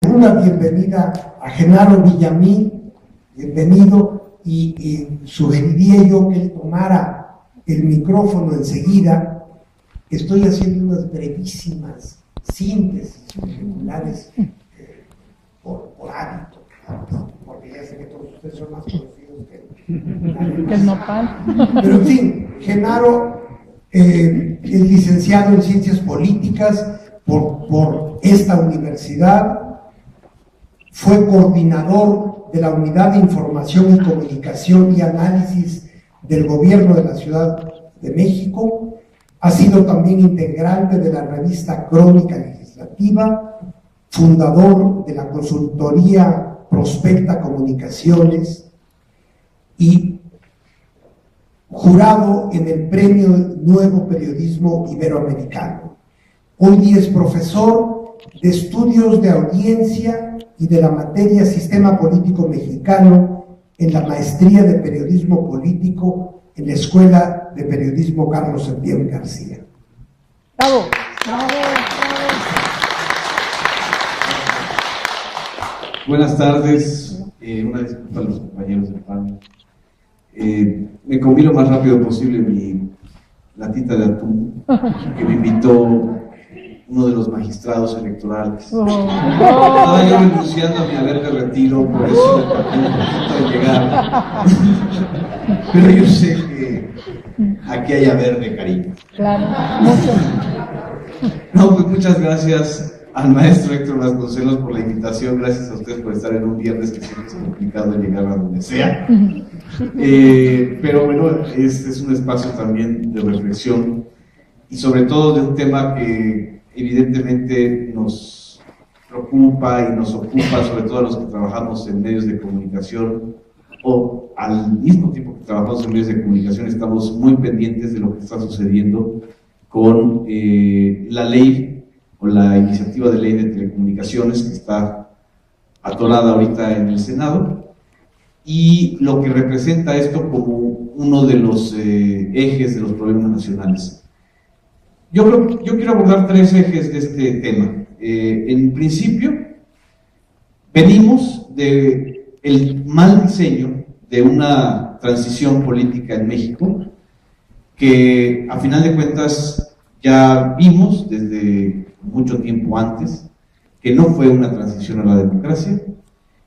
Una bienvenida a Genaro Villamil, bienvenido, y sugeriría yo que él tomara el micrófono enseguida. Estoy haciendo unas brevísimas síntesis curriculares por hábito, porque ya sé que todos ustedes son más conocidos que el nopal. Pero en fin, Genaro es licenciado en Ciencias Políticas por esta universidad, fue coordinador de la Unidad de Información y Comunicación y Análisis del Gobierno de la Ciudad de México, ha sido también integrante de la revista Crónica Legislativa, fundador de la consultoría Prospecta Comunicaciones y jurado en el Premio Nuevo Periodismo Iberoamericano. Hoy día es profesor de Estudios de Audiencia y de la materia Sistema Político Mexicano en la Maestría de Periodismo Político en la Escuela de Periodismo Carlos Septién García. ¡Bravo! ¡Bravo! Buenas tardes, una disculpa a los compañeros del panel. Me comí lo más rápido posible mi latita de atún que me invitó uno de los magistrados electorales. Estaba yo renunciando a mi haber de retiro, por eso me tardé un poquito en llegar. Pero yo sé que aquí hay haber de cariño. Claro, mucho. No, pues muchas gracias al maestro Héctor Vasconcelos por la invitación. Gracias a ustedes por estar en un viernes que siempre es complicado llegar a donde sea. Pero bueno, este es un espacio también de reflexión y sobre todo de un tema que evidentemente nos preocupa y nos ocupa, sobre todo a los que trabajamos en medios de comunicación, o al mismo tiempo que trabajamos en medios de comunicación estamos muy pendientes de lo que está sucediendo con la ley o la iniciativa de ley de telecomunicaciones que está atorada ahorita en el Senado, y lo que representa esto como uno de los ejes de los problemas nacionales. Yo quiero abordar tres ejes de este tema. En principio, venimos del mal diseño de una transición política en México que, a final de cuentas, ya vimos desde mucho tiempo antes que no fue una transición a la democracia,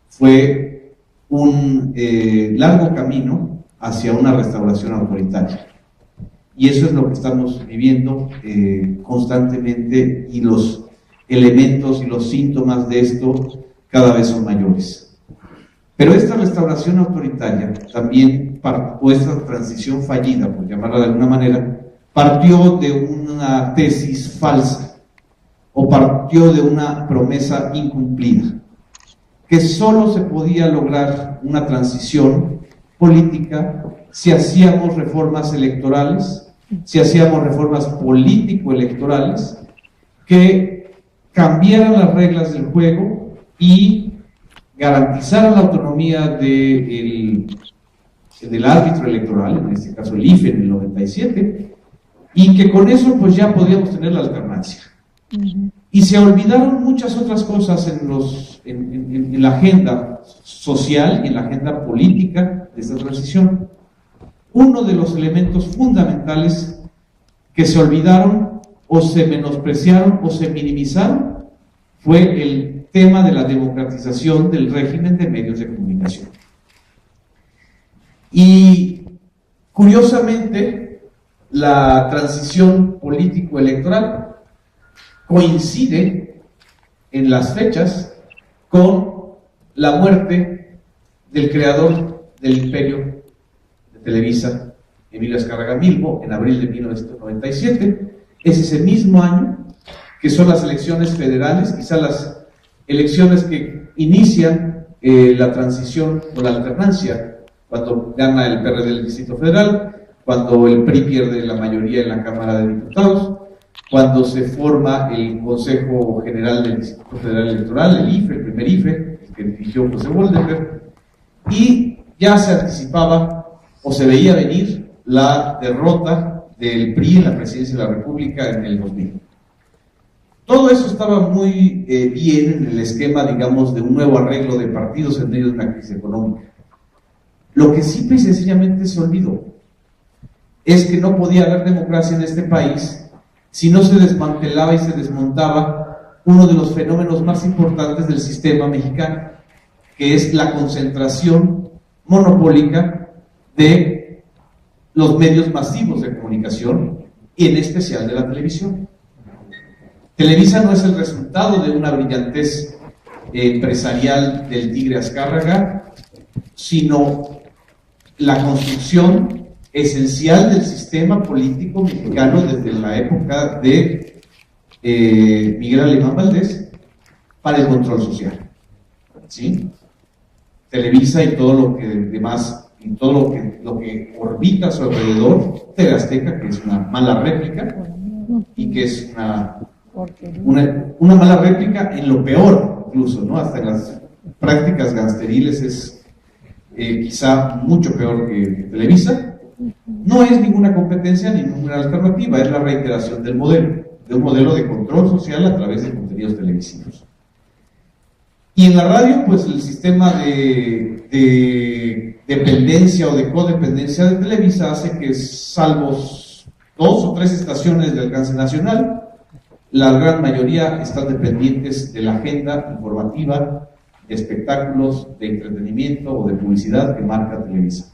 fue un largo camino hacia una restauración autoritaria. Y eso es lo que estamos viviendo constantemente, y los elementos y los síntomas de esto cada vez son mayores. Pero esta restauración autoritaria también, o esta transición fallida, por llamarla de alguna manera, partió de una tesis falsa, o partió de una promesa incumplida, que solo se podía lograr una transición política si hacíamos reformas electorales, si hacíamos reformas político-electorales que cambiaran las reglas del juego y garantizaran la autonomía del árbitro electoral, en este caso el IFE en el 97, y que con eso pues ya podíamos tener la alternancia. Y se olvidaron muchas otras cosas en la agenda social y en la agenda política de esta transición. Uno de los elementos fundamentales que se olvidaron o se menospreciaron o se minimizaron fue el tema de la democratización del régimen de medios de comunicación. Y curiosamente, la transición político-electoral coincide en las fechas con la muerte del creador del imperio Televisa, Emilio Azcárraga Milmo, en abril de 1997. Es ese mismo año que son las elecciones federales, quizás las elecciones que inician la transición o la alternancia, cuando gana el PRD del Distrito Federal, cuando el PRI pierde la mayoría en la Cámara de Diputados, cuando se forma el Consejo General del Distrito Federal Electoral, el IFE, el primer IFE, el que dirigió José Woldenberg, y ya se anticipaba o se veía venir la derrota del PRI en la presidencia de la República en el 2000. Todo eso estaba muy bien en el esquema, digamos, de un nuevo arreglo de partidos en medio de una crisis económica. Lo que simple y sencillamente se olvidó es que no podía haber democracia en este país si no se desmantelaba y se desmontaba uno de los fenómenos más importantes del sistema mexicano, que es la concentración monopólica de los medios masivos de comunicación y en especial de la televisión. Televisa no es el resultado de una brillantez empresarial del Tigre Azcárraga, sino la construcción esencial del sistema político mexicano desde la época de Miguel Alemán Valdés para el control social. ¿Sí? Televisa y todo lo que demás, y todo lo que orbita a su alrededor, TV Azteca, que es una mala réplica, y que es una mala réplica en lo peor, incluso, ¿no? Hasta en las prácticas gangsteriles es quizá mucho peor que Televisa. No es ninguna competencia ni ninguna alternativa, es la reiteración del modelo, de un modelo de control social a través de contenidos televisivos. Y en la radio, pues el sistema de dependencia o de codependencia de Televisa hace que, salvo 2 o 3 estaciones de alcance nacional, la gran mayoría están dependientes de la agenda informativa, de espectáculos, de entretenimiento o de publicidad que marca Televisa.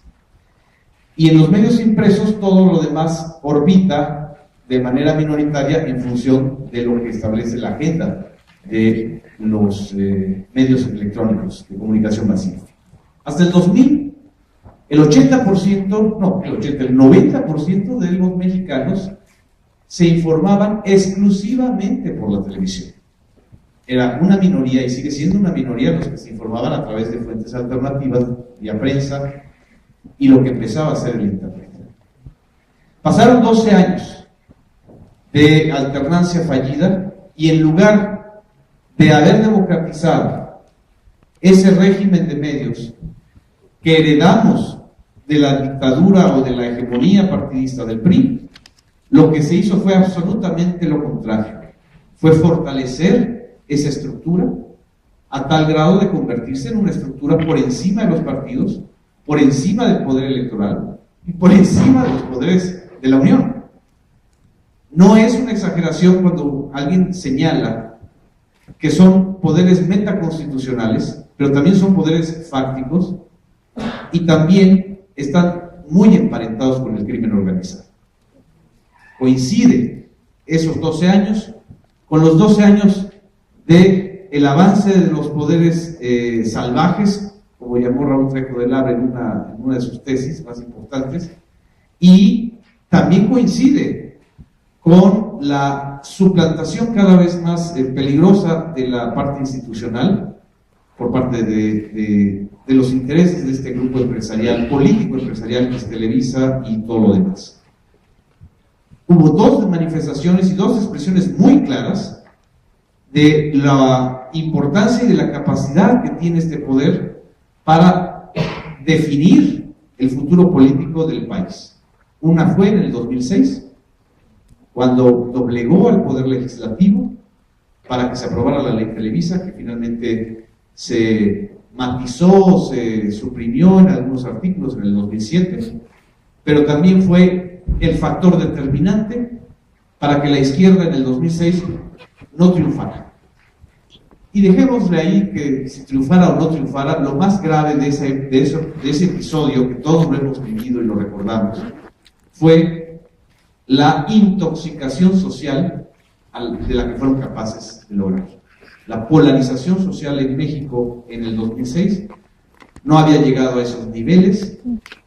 Y en los medios impresos todo lo demás orbita de manera minoritaria en función de lo que establece la agenda de los medios electrónicos de comunicación masiva. Hasta el 2000, el 90% de los mexicanos se informaban exclusivamente por la televisión. Era una minoría, y sigue siendo una minoría, los que se informaban a través de fuentes alternativas, vía prensa, y lo que empezaba a ser el Internet. Pasaron 12 años de alternancia fallida, y en lugar de haber democratizado ese régimen de medios que heredamos de la dictadura o de la hegemonía partidista del PRI, lo que se hizo fue absolutamente lo contrario. Fue fortalecer esa estructura a tal grado de convertirse en una estructura por encima de los partidos, por encima del poder electoral y por encima de los poderes de la Unión. No es una exageración cuando alguien señala que son poderes metaconstitucionales, pero también son poderes fácticos y también están muy emparentados con el crimen organizado. Coincide esos 12 años con los 12 años del avance de los poderes salvajes, como llamó Raúl Trejo de Labra en una de sus tesis más importantes, y también coincide con la suplantación cada vez más peligrosa de la parte institucional por parte de los intereses de este grupo empresarial, político empresarial, que es Televisa y todo lo demás. Hubo 2 manifestaciones y 2 expresiones muy claras de la importancia y de la capacidad que tiene este poder para definir el futuro político del país. Una fue en el 2006, cuando doblegó al poder legislativo para que se aprobara la ley Televisa, que finalmente se matizó, se suprimió en algunos artículos en el 2007, pero también fue el factor determinante para que la izquierda en el 2006 no triunfara. Y dejémosle ahí que si triunfara o no triunfara, lo más grave de ese episodio, que todos lo hemos vivido y lo recordamos, fue la intoxicación social de la que fueron capaces de lograr. La polarización social en México en el 2006 no había llegado a esos niveles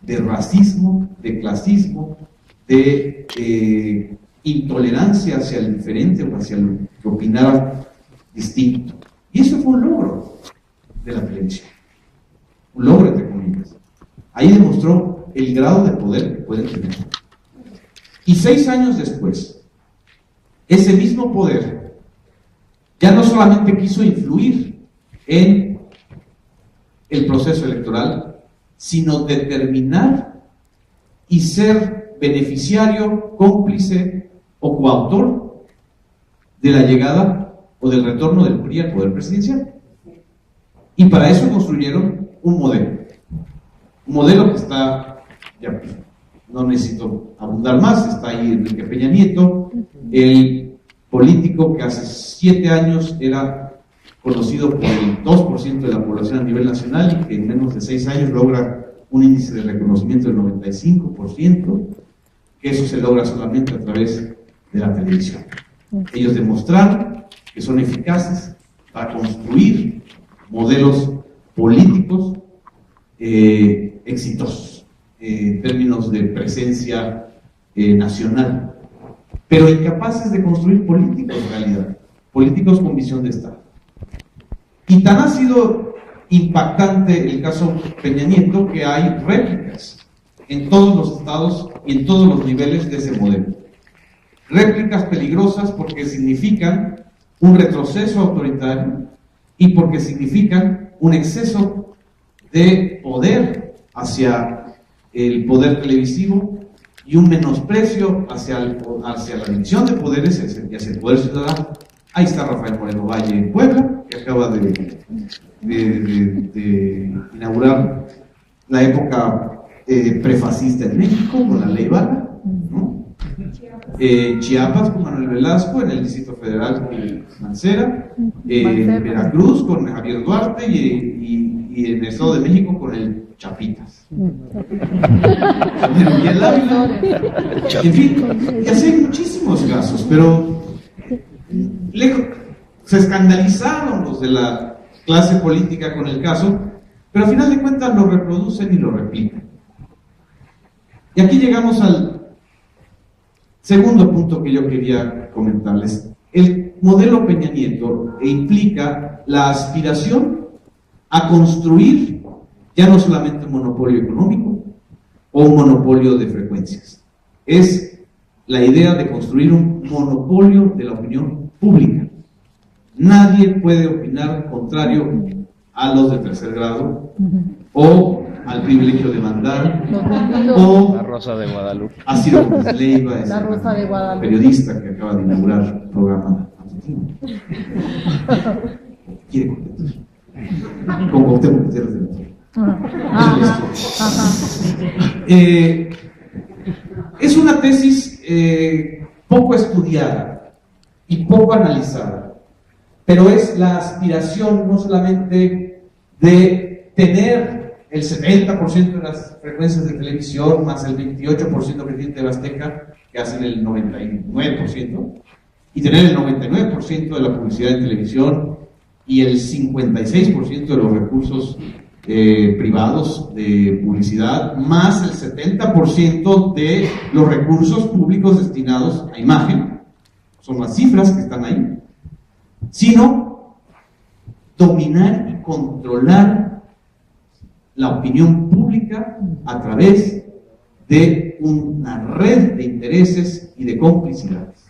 de racismo, de clasismo, de intolerancia hacia el diferente o hacia lo que opinaba distinto. Y eso fue un logro de la televisión, un logro entre comillas. Ahí demostró el grado de poder que pueden tener. Y 6 años después, ese mismo poder ya no solamente quiso influir en el proceso electoral, sino determinar y ser beneficiario, cómplice o coautor de la llegada o del retorno del PRI al poder presidencial. Y para eso construyeron un modelo que está, ya no necesito abundar más, está ahí Enrique Peña Nieto, el político que hace 7 años era conocido por el 2% de la población a nivel nacional y que en menos de 6 años logra un índice de reconocimiento del 95%, que eso se logra solamente a través de la televisión. Ellos demostraron que son eficaces para construir modelos políticos exitosos en términos de presencia nacional, pero incapaces de construir políticos en realidad, políticos con visión de Estado. Y tan ha sido impactante el caso Peña Nieto que hay réplicas en todos los estados y en todos los niveles de ese modelo. Réplicas peligrosas porque significan un retroceso autoritario y porque significan un exceso de poder hacia el poder televisivo y un menosprecio hacia la división de poderes y hacia el poder ciudadano. Ahí está Rafael Moreno Valle en Puebla, que acaba de inaugurar la época prefascista en México con la ley Bala, ¿no? Chiapas con Manuel Velasco, en el Distrito Federal con Mancera, Veracruz con Javier Duarte y en el Estado de México con el Chapitas. Y el Ávila, en fin, y así hay muchísimos casos, pero se escandalizaron los de la clase política con el caso, pero al final de cuentas lo reproducen y lo replican. Y aquí llegamos al segundo punto que yo quería comentarles. El modelo Peña Nieto implica la aspiración a construir ya no solamente un monopolio económico o un monopolio de frecuencias, es la idea de construir un monopolio de la opinión pública. Nadie puede opinar contrario a los de tercer grado o al privilegio de mandar o La Rosa de Guadalupe. a Ciro Gómez Leiva, La Rosa de Guadalupe, periodista que acaba de inaugurar un programa matutino. Quiere competir con Cuauhtémoc Gutiérrez de la Torre. Es una tesis poco estudiada y poco analizada, pero es la aspiración no solamente de tener el 70% de las frecuencias de televisión más el 28% que tiene TV Azteca, que hacen el 99%, y tener el 99% de la publicidad en televisión y el 56% de los recursos privados de publicidad, más el 70% de los recursos públicos destinados a imagen, son las cifras que están ahí, sino dominar y controlar la opinión pública a través de una red de intereses y de complicidades.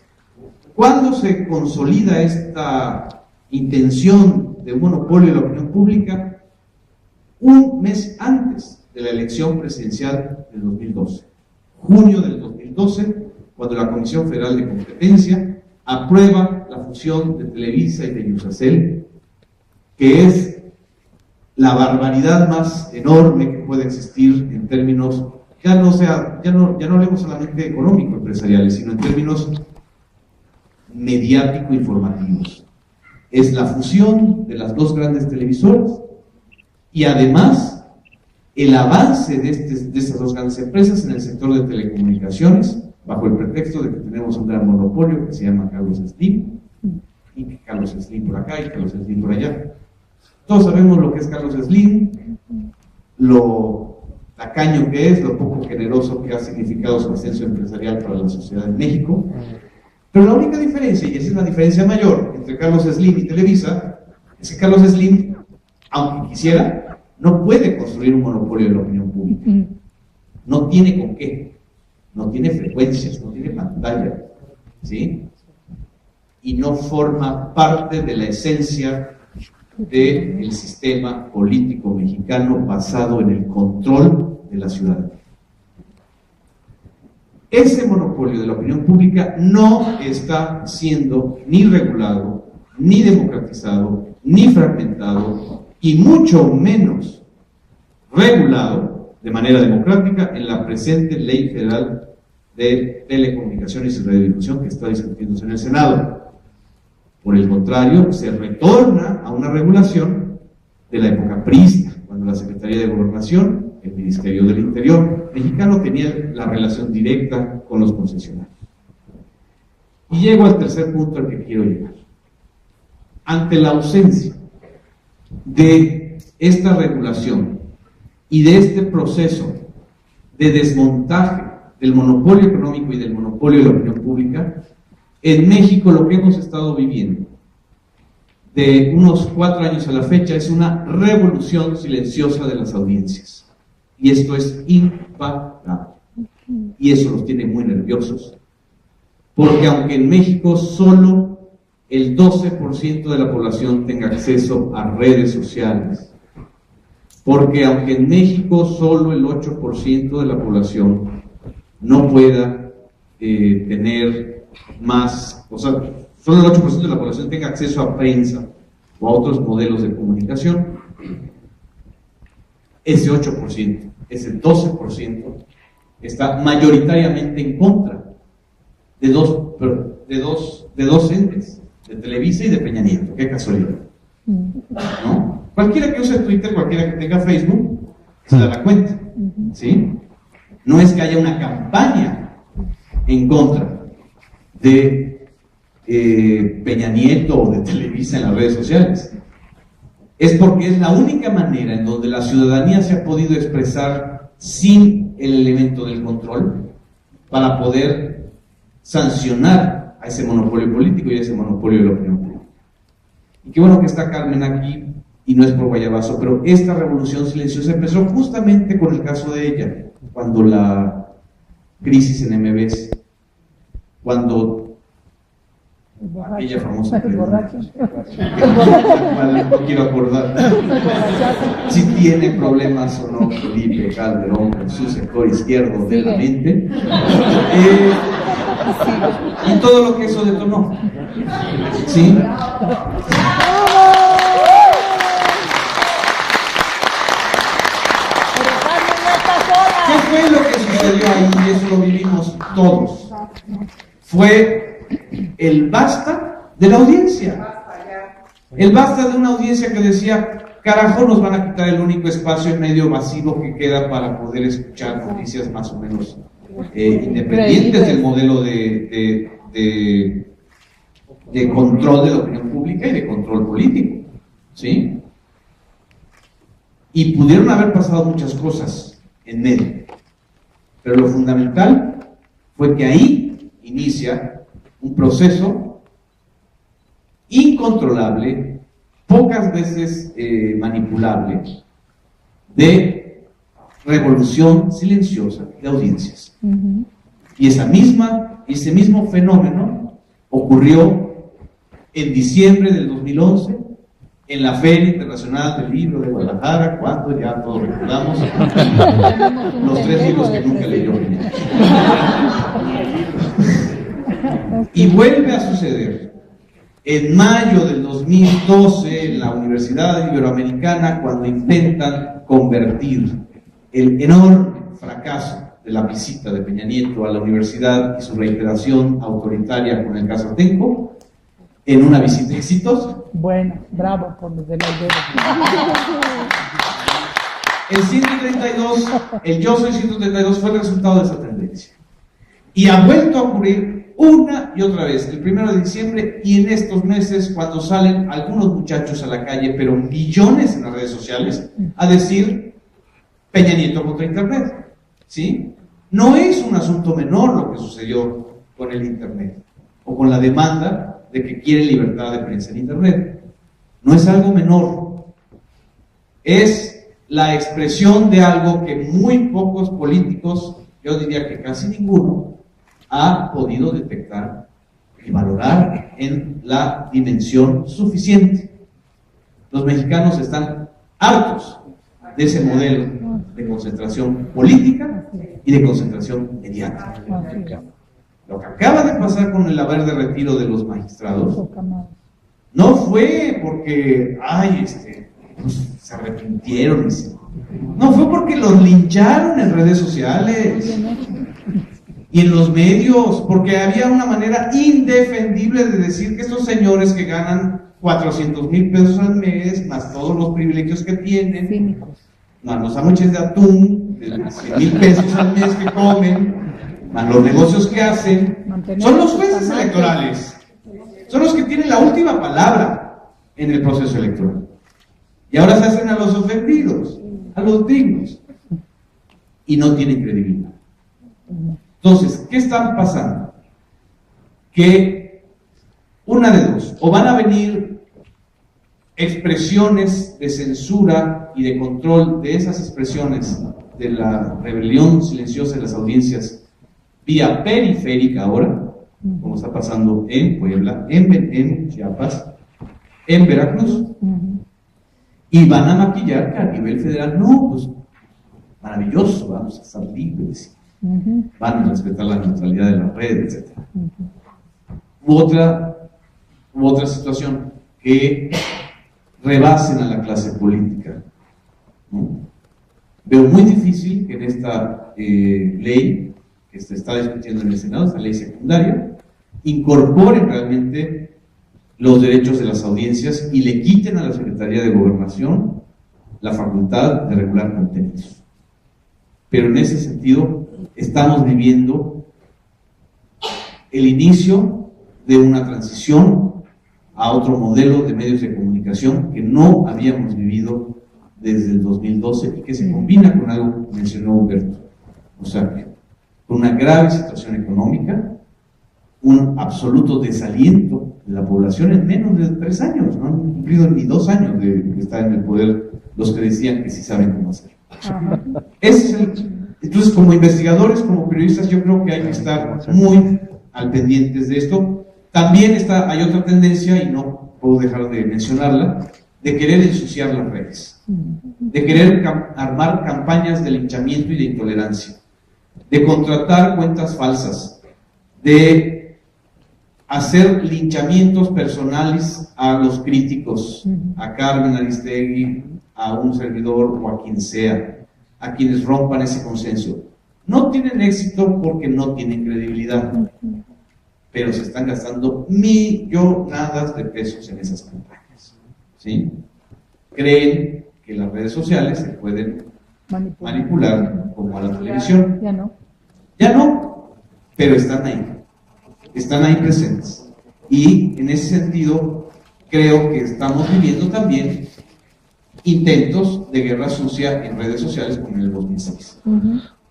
¿Cuándo se consolida esta intención de un monopolio de la opinión pública? Un mes antes de la elección presidencial del 2012, junio del 2012, cuando la Comisión Federal de Competencia aprueba la fusión de Televisa y de Iusacell, que es la barbaridad más enorme que puede existir en términos, ya no hablemos solamente económico empresariales, sino en términos mediático informativos. Es la fusión de las dos grandes televisoras y además el avance de estas dos grandes empresas en el sector de telecomunicaciones, bajo el pretexto de que tenemos un gran monopolio que se llama Carlos Slim, y que Carlos Slim por acá y Carlos Slim por allá. Todos sabemos lo que es Carlos Slim, lo tacaño que es, lo poco generoso que ha significado su ascenso empresarial para la sociedad en México. Pero la única diferencia, y esa es la diferencia mayor entre Carlos Slim y Televisa, es que Carlos Slim, aunque quisiera, no puede construir un monopolio de la opinión pública. No tiene con qué, no tiene frecuencias, no tiene pantalla, ¿sí? Y no forma parte de la esencia del sistema político mexicano basado en el control de la ciudadanía. Ese monopolio de la opinión pública no está siendo ni regulado, ni democratizado, ni fragmentado, y mucho menos regulado de manera democrática en la presente Ley Federal de Telecomunicaciones y Radiodifusión que está discutiéndose en el Senado. Por el contrario, se retorna a una regulación de la época priista, cuando la Secretaría de Gobernación, el Ministerio del Interior mexicano, tenía la relación directa con los concesionarios. Y llego al tercer punto al que quiero llegar. Ante la ausencia de esta regulación y de este proceso de desmontaje del monopolio económico y del monopolio de la opinión pública, en México lo que hemos estado viviendo de unos 4 años a la fecha es una revolución silenciosa de las audiencias. Y esto es impagable. Y eso los tiene muy nerviosos. Porque aunque en México solo el 12% de la población tenga acceso a redes sociales, porque aunque en México solo el 8% de la población no pueda tener más, o sea, solo el 8% de la población tenga acceso a prensa o a otros modelos de comunicación, ese 8%, ese 12% está mayoritariamente en contra de dos entes, de Televisa y de Peña Nieto. Qué casualidad, ¿no? Cualquiera que use Twitter, cualquiera que tenga Facebook, se da cuenta, ¿sí? No es que haya una campaña en contra de Peña Nieto o de Televisa en las redes sociales. Es porque es la única manera en donde la ciudadanía se ha podido expresar sin el elemento del control para poder sancionar a ese monopolio político y a ese monopolio de la opinión pública. Y qué bueno que está Carmen aquí, y no es por guayabazo, pero esta revolución silenciosa empezó justamente con el caso de ella, cuando la crisis en MBS, cuando aquella famosa pregunta, no quiero acordar si tiene problemas o no Felipe Calderón con su sector izquierdo de la mente, y todo lo que eso detonó, ¿sí? ¿Qué fue lo que sucedió ahí? Y eso lo vivimos todos. Fue el basta de la audiencia. El basta de una audiencia que decía, carajo, nos van a quitar el único espacio en medio masivo que queda para poder escuchar noticias más o menos independientes del modelo de control de la opinión pública y de control político, ¿sí? Y pudieron haber pasado muchas cosas en medio, pero lo fundamental fue que ahí inicia un proceso incontrolable, pocas veces manipulable, de revolución silenciosa de audiencias. Y ese mismo fenómeno ocurrió en diciembre del 2011 en la Feria Internacional del Libro de Guadalajara, cuando ya todos recordamos los 3 libros que nunca leyó. Y vuelve a suceder en mayo del 2012 en la Universidad Iberoamericana, cuando intentan convertir el enorme fracaso de la visita de Peña Nieto a la universidad y su reiteración autoritaria con el caso Atenco en una visita exitosa. Bueno, bravo por los de la idea. El 132, el Yo Soy 132 fue el resultado de esa tendencia. Y ha vuelto a ocurrir una y otra vez, el 1 de diciembre y en estos meses, cuando salen algunos muchachos a la calle, pero millones en las redes sociales, a decir Peña Nieto contra Internet, ¿sí? No es un asunto menor lo que sucedió con el Internet, o con la demanda de que quiere libertad de prensa en Internet. No es algo menor. Es la expresión de algo que muy pocos políticos, yo diría que casi ninguno, ha podido detectar y valorar en la dimensión suficiente. Los mexicanos están hartos de ese modelo de concentración política y de concentración mediática. Lo que acaba de pasar con el haber de retiro de los magistrados No fue porque, pues, se arrepintieron. No, fue porque los lincharon en redes sociales y en los medios, porque había una manera indefendible de decir que estos señores que ganan 400,000 pesos al mes, más todos los privilegios que tienen, Cínicos. más los sándwiches de atún, de 100,000 pesos al mes que comen, más los negocios que hacen, son los jueces electorales, son los que tienen la última palabra en el proceso electoral. Y ahora se hacen a los ofendidos, a los dignos, y no tienen credibilidad. Entonces, ¿qué está pasando? Que una de dos, o van a venir expresiones de censura y de control de esas expresiones de la rebelión silenciosa de las audiencias vía periférica ahora, como está pasando en Puebla, en Chiapas, en Veracruz, y van a maquillar que a nivel federal, no, pues maravilloso, vamos a estar libres, van a respetar la neutralidad de la red, etc. U otra situación, que rebasen a la clase política, ¿no? Veo muy difícil que en esta ley que se está discutiendo en el Senado, esta ley secundaria, incorporen realmente los derechos de las audiencias y le quiten a la Secretaría de Gobernación la facultad de regular contenidos. Pero en ese sentido estamos viviendo el inicio de una transición a otro modelo de medios de comunicación que no habíamos vivido desde el 2012 y que se combina con algo que mencionó Humberto. O sea, con una grave situación económica, un absoluto desaliento de la población en menos de 3 años, no han cumplido ni 2 años de estar en el poder los que decían que sí saben cómo hacer. Entonces, como investigadores, como periodistas, yo creo que hay que estar muy al pendientes de esto. También hay otra tendencia, y no puedo dejar de mencionarla, de querer ensuciar las redes, de querer armar campañas de linchamiento y de intolerancia, de contratar cuentas falsas, de hacer linchamientos personales a los críticos, a Carmen Aristegui, a un servidor o a quien sea, a quienes rompan ese consenso. No tienen éxito porque no tienen credibilidad, pero se están gastando millonadas de pesos en esas campañas, ¿sí? Creen que las redes sociales se pueden manipular como a la televisión. Ya no, pero están ahí presentes. Y en ese sentido creo que estamos viviendo también intentos de guerra sucia en redes sociales como en el 2006.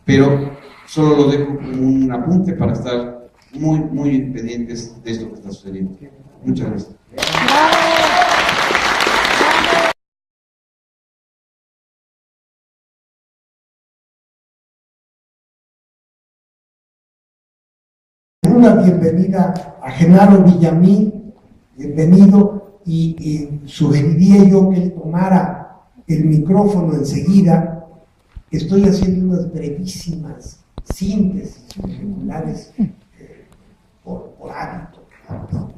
Pero solo lo dejo como un apunte para estar muy, muy pendientes de esto que está sucediendo. Muchas gracias. Una bienvenida a Genaro Villamil, bienvenido, y sugeriría yo que él tomara el micrófono enseguida. Estoy haciendo unas brevísimas síntesis curriculares por hábito,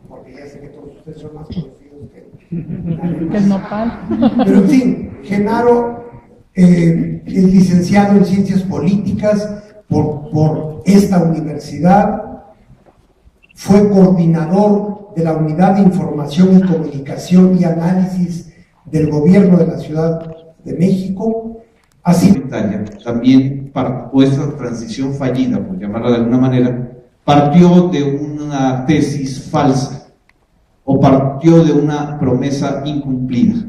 porque ya sé que todos ustedes son más conocidos que el nopal. Pero en fin, Genaro es licenciado en Ciencias Políticas por esta universidad, fue coordinador de la Unidad de Información y Comunicación y Análisis del Gobierno de la Ciudad de México. Así también, o esta transición fallida, por llamarla de alguna manera, partió de una tesis falsa o partió de una promesa incumplida,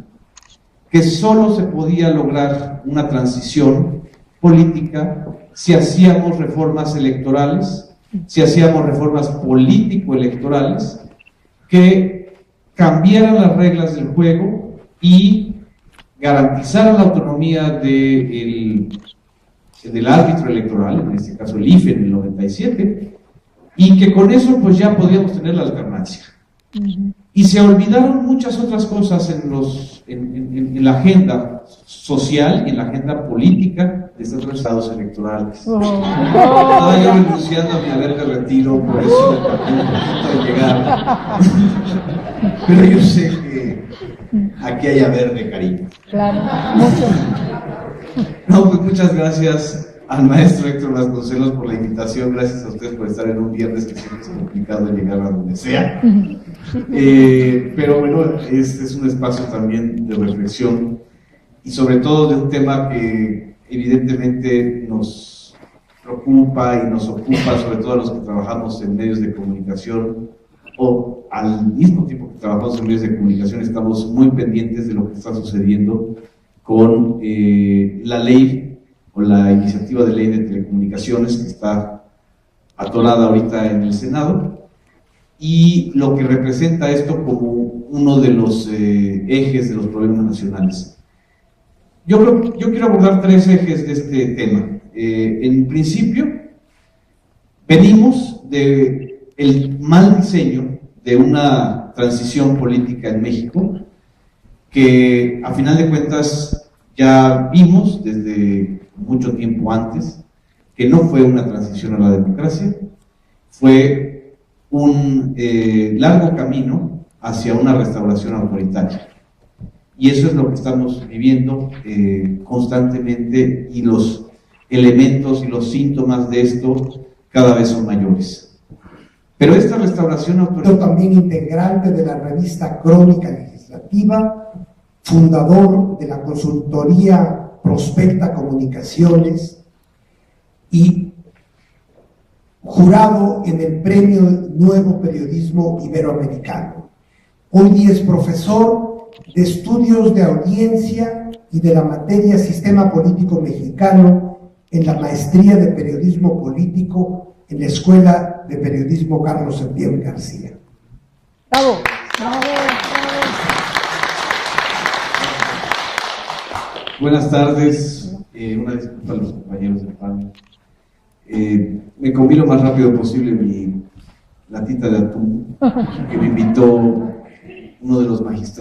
que solo se podía lograr una transición política si hacíamos reformas electorales, si hacíamos reformas político-electorales que cambiaran las reglas del juego y garantizaran la autonomía del árbitro electoral, en este caso el IFE en el 97, y que con eso pues ya podíamos tener la alternancia. Y Y se olvidaron muchas otras cosas en la agenda social y en la agenda política de estos estados electorales. Estaba yo renunciando a mi haber de retiro, por eso me tardé un poquito en llegar. Pero yo sé que aquí hay haber de cariño. Claro, mucho. No, pues muchas gracias al maestro Héctor Vasconcelos por la invitación, gracias a ustedes por estar en un viernes que siempre es complicado llegar a donde sea. Pero bueno, este es un espacio también de reflexión y sobre todo de un tema que evidentemente nos preocupa y nos ocupa, sobre todo a los que trabajamos en medios de comunicación, o al mismo tiempo que trabajamos en medios de comunicación estamos muy pendientes de lo que está sucediendo con la ley o la iniciativa de ley de telecomunicaciones que está atorada ahorita en el Senado, y lo que representa esto como uno de los ejes de los problemas nacionales. Yo quiero abordar tres ejes de este tema. En principio, venimos del mal diseño de una transición política en México que, a final de cuentas, ya vimos desde mucho tiempo antes que no fue una transición a la democracia, fue un largo camino hacia una restauración autoritaria. Y eso es lo que estamos viviendo constantemente, y los elementos y los síntomas de esto cada vez son mayores. Pero esta restauración autoritaria... También integrante de la revista Crónica Legislativa, fundador de la consultoría Prospecta Comunicaciones y jurado en el Premio Nuevo Periodismo Iberoamericano. Hoy día es profesor de Estudios de Audiencia y de la materia Sistema Político Mexicano en la Maestría de Periodismo Político en la Escuela de Periodismo Carlos Septién García. Bravo, bravo. Buenas tardes, una disculpa a los compañeros del panel. Me comí lo más rápido posible mi latita de atún que me invitó uno de los magistrados.